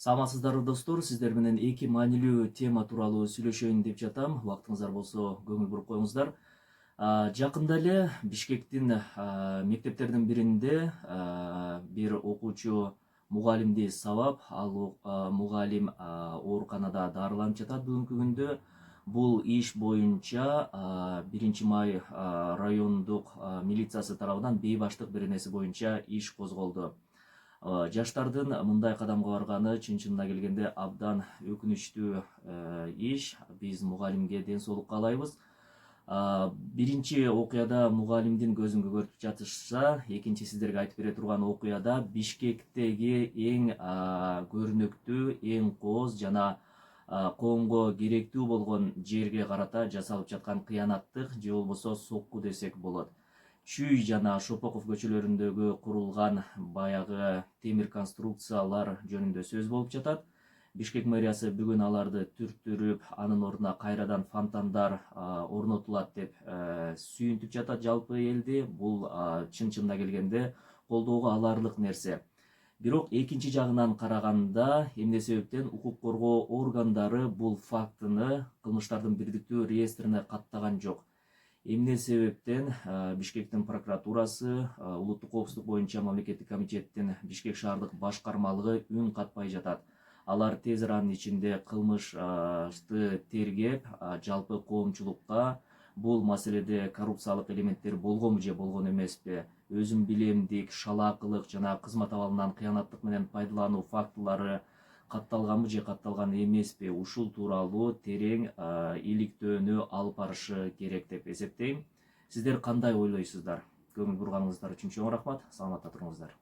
Саламатсыздарбы достор, сиздер менен эки маанилүү тема тууралуу сүйлөшөйүн деп жатам. Убактыңыздар болсо көңүл буруп коюңуздар. Жакында эле Бишкектин мектептердин биринде бир окуучу мугалимди сабап, ал мугалим ооруканада дарыланып жатат бүгүнкү күндө. Бул иш боюнча 1 май райондук милициясы тарабынан бейбаштык беренеси боюнча иш козголду. Жаштардын мындай кадамга барганы чын-чынына келгенде абдан өкүнүчтүү иш. Биз мугалимге ден соолук каалайбыз. Биринчи окуяда мугалимдин көзүн көгөртүп жатышса, экинчи сиздерге айтып бере турган окуяда Бишкектеги эң көрүнүктүү, эң кооз жана коомго керектүү болгон жерге карата жасалып жаткан кыянаттык же болбосо сокку десек болот. Чүй жана Шопоков көчөлөрүндөгү курулган баягы темир конструкциялар жөнүндө сөз болуп жатат. Бишкек мэриясы бүгүн аларды түрттүрүп, анын ордуна кайрадан фонтандар орнотулат деп сүйүнтүп жатат жалпы элди. Бул чын-чынына келгенде колдоого аларлык нерсе. Бирок экинчи жагынан караганда, эмне себептен укук коргоо органдары бул фактыны кылмыштардын бирдиктүү реестрине каттаган жок? Эмне себептен Бишкектин прокуратурасы, улуттук коопсуздук боюнча мамлекеттик комитеттин Бишкек шаардык башкармалыгы үн катпай жатат? Алар тез аранын ичинде кылмышты тергеп, жалпы коомчулукка бул маселеде коррупциялык элементтер болгонбу же болгон эмеспи, өзүм билемдик, шалаакылык жана кызмат абалынан кыянаттык менен пайдалануу фактылары катталганбы же катталган эмеспи, ушул тууралуу терең иликтөөнү алып барышы керек деп эсептейм. Сиздер кандай ойлойсуздар? Көңүл бурганыңыздар үчүн чоң рахмат. Саламатта туруңуздар.